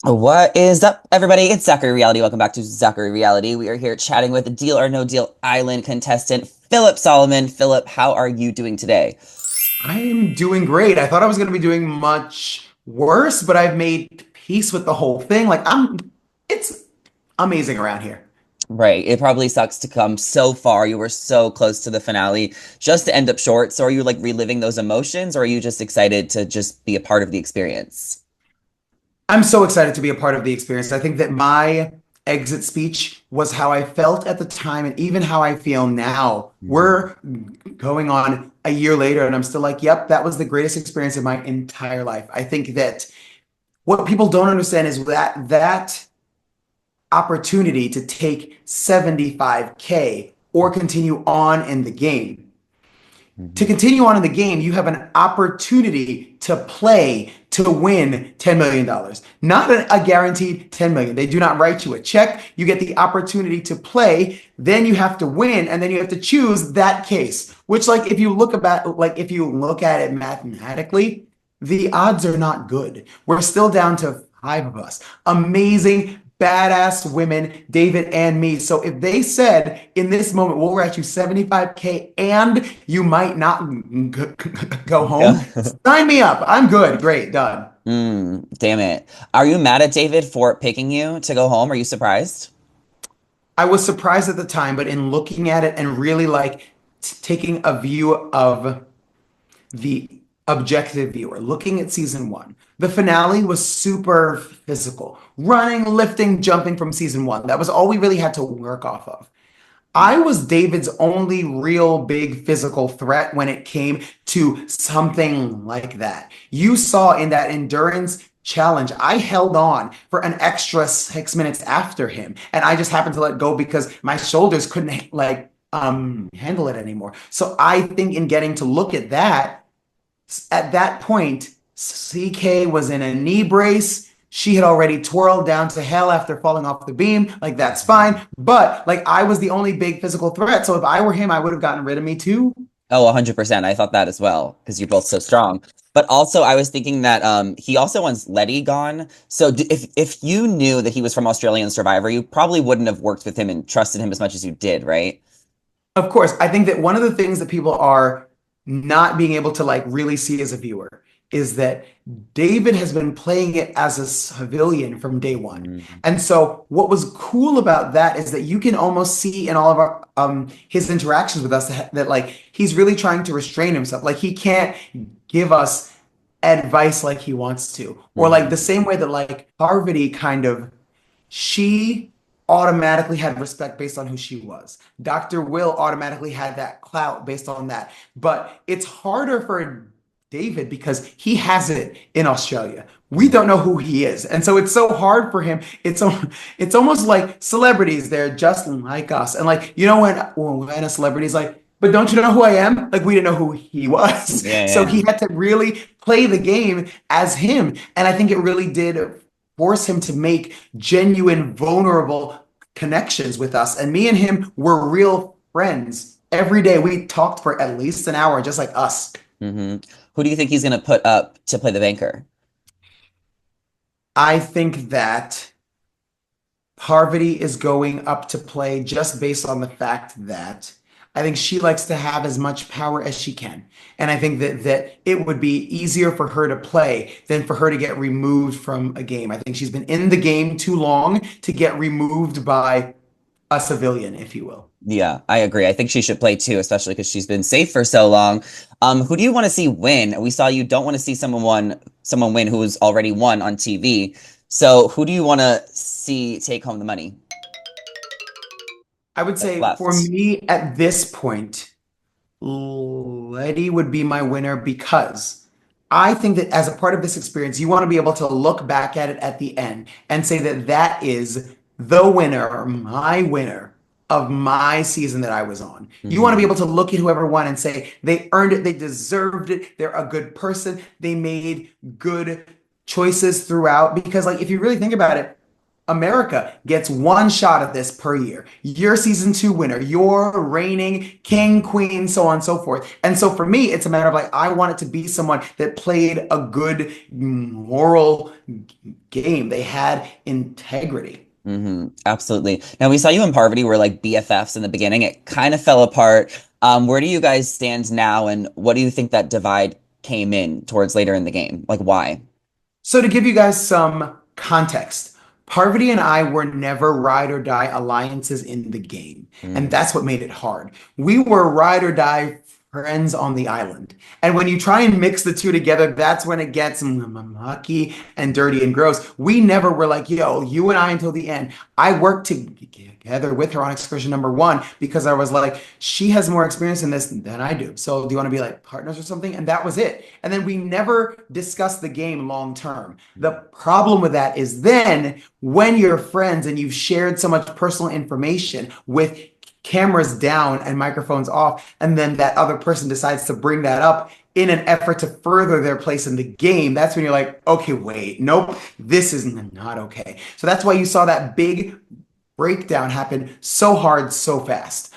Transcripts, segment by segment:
What is up, everybody? It's Zachary Reality. Welcome back to Zachary Reality. We are here chatting with Deal or No Deal Island contestant Phillip Solomon. Phillip, how are you doing today? I'm doing great. I thought I was going to be doing much worse, but I've made peace with the whole thing. It's amazing around here. Right. It probably sucks to come so far. You were so close to the finale just to end up short. So are you like reliving those emotions or are you just excited to just be a part of the experience? I'm so excited to be a part of the experience. I think that my exit speech was how I felt at the time and even how I feel now. Mhm. We're going on a year later, and I'm still like, yep, that was the greatest experience of my entire life. I think that what people don't understand is that opportunity to take 75K or continue on in the game. To Mhm. continue on in the game, you have an opportunity to play to win $10 million. Not a guaranteed 10 million. They do not write you a check. You get the opportunity to play, then you have to win, and then you have to choose that case. Which, if you look at it mathematically, the odds are not good. We're still down to five of us. Amazing, badass women, David and me. So if they said in this moment, we'll write you 75K and you might not go Yeah. home, sign me up. I'm good. Great. Done. Damn it. Are you mad at David for picking you to go home? Are you surprised? I was surprised at the time, but in looking at it and really taking a view of the objective viewer, looking at season one, the finale was super physical, running, lifting, jumping from season one. That was all we really had to work off of. I was David's only real big physical threat when it came to something like that. You saw in that endurance challenge, I held on for an extra 6 minutes after him, and I just happened to let go because my shoulders couldn't handle it anymore. So I think in getting to look at that point, CK was in a knee brace. She had already twirled down to hell after falling off the beam. Like, that's fine. But, I was the only big physical threat. So if I were him, I would have gotten rid of me too. Oh, 100%. I thought that as well because you're both so strong. But also, I was thinking that he also wants Letty gone. So if you knew that he was from Australian Survivor, you probably wouldn't have worked with him and trusted him as much as you did, right? Of course, I think that one of the things that people are not being able to really see as a viewer is that David has been playing it as a civilian from day one. Mm. And so what was cool about that is that you can almost see in all of our his interactions with us that he's really trying to restrain himself. Like, he can't give us advice like he wants to. Or the Mhm. same way that Parvati kind of she automatically had respect based on who she was. Dr. Will automatically had that clout based on that. But it's harder for David because he has it in Australia. We Mhm. don't know who he is. And so it's so hard for him. It's almost like celebrities, they're just like us. And when a celebrity's like, but don't you know who I am? Like, we didn't know who he was. Yeah, So yeah. he had to really play the game as him. And I think it really did force him to make genuine, vulnerable connections with us. And me and him were real friends. Every day we talked for at least an hour, just like us. Hmm. Who do you think he's going to put up to play the banker? I think that Parvati is going up to play just based on the fact that I think she likes to have as much power as she can. And I think that it would be easier for her to play than for her to get removed from a game. I think she's been in the game too long to get removed by a civilian, if you will. Yeah, I agree. I think she should play too, especially because she's been safe for so long. Who do you want to see win? We saw you don't want to see someone win who's already won on TV. So who do you want to see take home the money I would that's say for left? me at this point, Letty would be my winner because I think that as a part of this experience, you want to be able to look back at it at the end and say that that is the winner or my winner of my season that I was on. You want to be Hmm. able to look at whoever won and say they earned it, they deserved it, they're a good person, they made good choices throughout. Because, if you really think about it, America gets one shot at this per year. You're season two winner. You're reigning king, queen, so on and so forth. And so for me, it's a matter of like, I want it to be someone that played a good moral game. They had integrity. Absolutely. Now we saw you and Parvati were like BFFs in the beginning. It kind of fell apart. Where do you guys stand now, and what do you think that divide came in towards later in the game? Like, why? So to give you guys some context, Parvati and I were never ride or die alliances in the game. And Mm. that's what made it hard. We were ride or die friends on the island. And when you try and mix the two together, that's when it gets mucky and dirty and gross. We never were like, yo, you and I until the end. I worked together with her on excursion number one because I was like, she has more experience in this than I do. So do you want to be like partners or something? And that was it. And then we never discussed the game long term. The problem with that is then when you're friends and you've shared so much personal information with cameras down and microphones off, and then that other person decides to bring that up in an effort to further their place in the game, that's when you're like, okay, wait, nope, this is not okay. So that's why you saw that big breakdown happen so hard, so fast.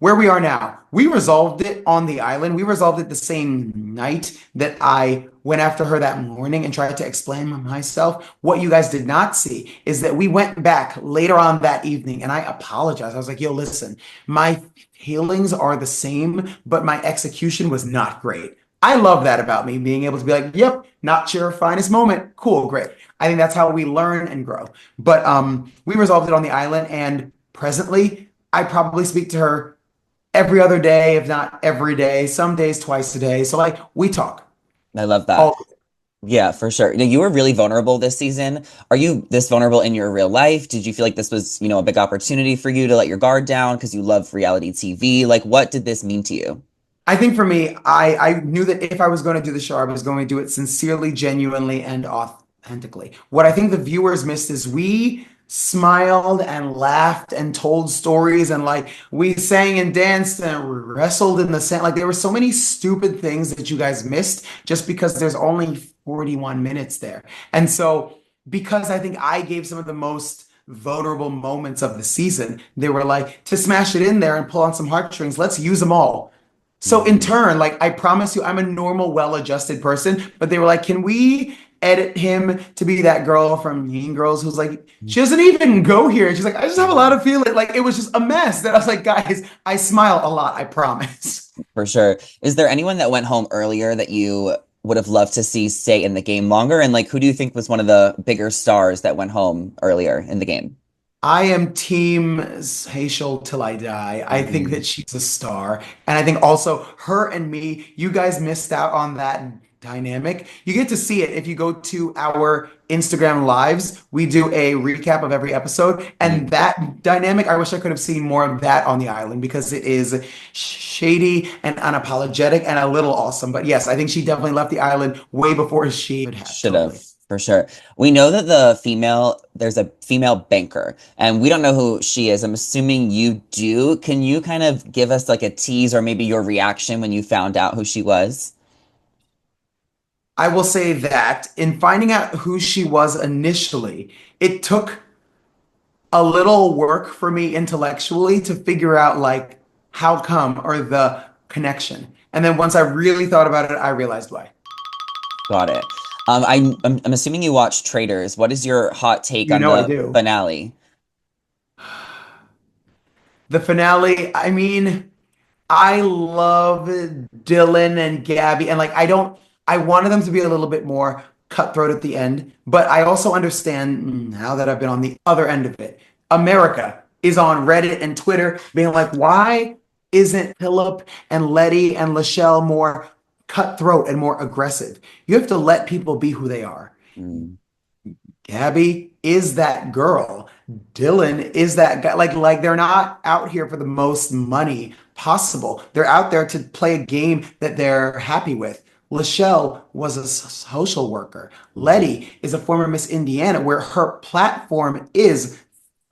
Where we are now, we resolved it on the island. We resolved it the same night that I went after her that morning and tried to explain myself. What you guys did not see is that we went back later on that evening and I apologized. I was like, yo, listen, my feelings are the same, but my execution was not great. I love that about me, being able to be like, yep, not your finest moment. Cool, great. I think that's how we learn and grow. But we resolved it on the island, and presently, I probably speak to her every other day, if not every day, some days twice a day. So like we talk I love that. all. Yeah, for sure. You were really vulnerable this season. Are you this vulnerable in your real life? Did you feel like this was, a big opportunity for you to let your guard down because you love reality TV? Like, what did this mean to you? I think for me, I knew that if I was going to do the show, I was going to do it sincerely, genuinely, and authentically. What I think the viewers missed is we smiled and laughed and told stories and like we sang and danced and wrestled in the sand. Like there were so many stupid things that you guys missed just because there's only 41 minutes there. And so because I think I gave some of the most vulnerable moments of the season, they were like, to smash it in there and pull on some heartstrings, let's use them all. So in turn, like I promise you, I'm a normal, well-adjusted person, but they were like, can we edit him to be that girl from Mean Girls who's like, she doesn't even go here. She's like, I just have a lot of feeling. Like it was just a mess. That I was like, guys, I smile a lot, I promise. For sure. Is there anyone that went home earlier that you would have loved to see stay in the game longer? And like, who do you think was one of the bigger stars that went home earlier in the game? I am team Hazel till I die. I think Mhm. that she's a star. And I think also her and me, you guys missed out on that dynamic. You get to see it if you go to our Instagram lives. We do a recap of every episode. And that dynamic, I wish I could have seen more of that on the island because it is shady and unapologetic and a little awesome. But yes, I think she definitely left the island way before she would have. Should Totally. have, for sure. We know that there's a female banker, and we don't know who she is. I'm assuming you do. Can you kind of give us like a tease or maybe your reaction when you found out who she was? I will say that in finding out who she was initially, it took a little work for me intellectually to figure out like how come or the connection. And then once I really thought about it, I realized why. Got it. I'm assuming you watched Traders. What is your hot take You on know I the do. finale? The finale, I mean, I love Dylan and Gabby, and like I wanted them to be a little bit more cutthroat at the end, but I also understand now that I've been on the other end of it. America is on Reddit and Twitter being like, why isn't Philip and Letty and Lachelle more cutthroat and more aggressive? You have to let people be who they are. Mm, Gabby is that girl. Dylan is that guy. Like they're not out here for the most money possible. They're out there to play a game that they're happy with. Lachelle was a social worker. mhm. Letty is a former Miss Indiana, where her platform is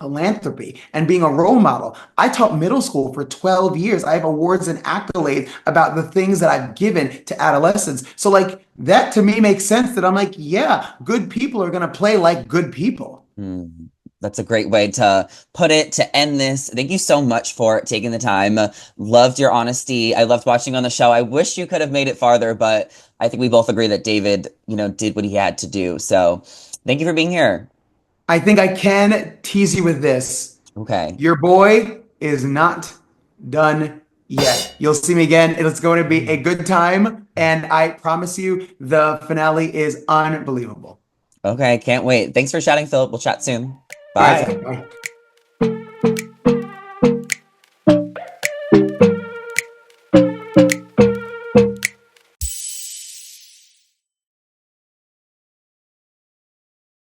philanthropy and being a role model. I taught middle school for 12 years. I have awards and accolades about the things that I've given to adolescents. So, like, that to me makes sense that I'm like, yeah, good people are going to play like good people. Mm. That's a great way to put it, to end this. Thank you so much for taking the time. Loved your honesty. I loved watching on the show. I wish you could have made it farther, but I think we both agree that David, did what he had to do. So thank you for being here. I think I can tease you with this. Okay. Your boy is not done yet. You'll see me again. It's going to be a good time. And I promise you, the finale is unbelievable. Okay. Can't wait. Thanks for chatting, Philip. We'll chat soon. All right, Bye. Zach. Bye.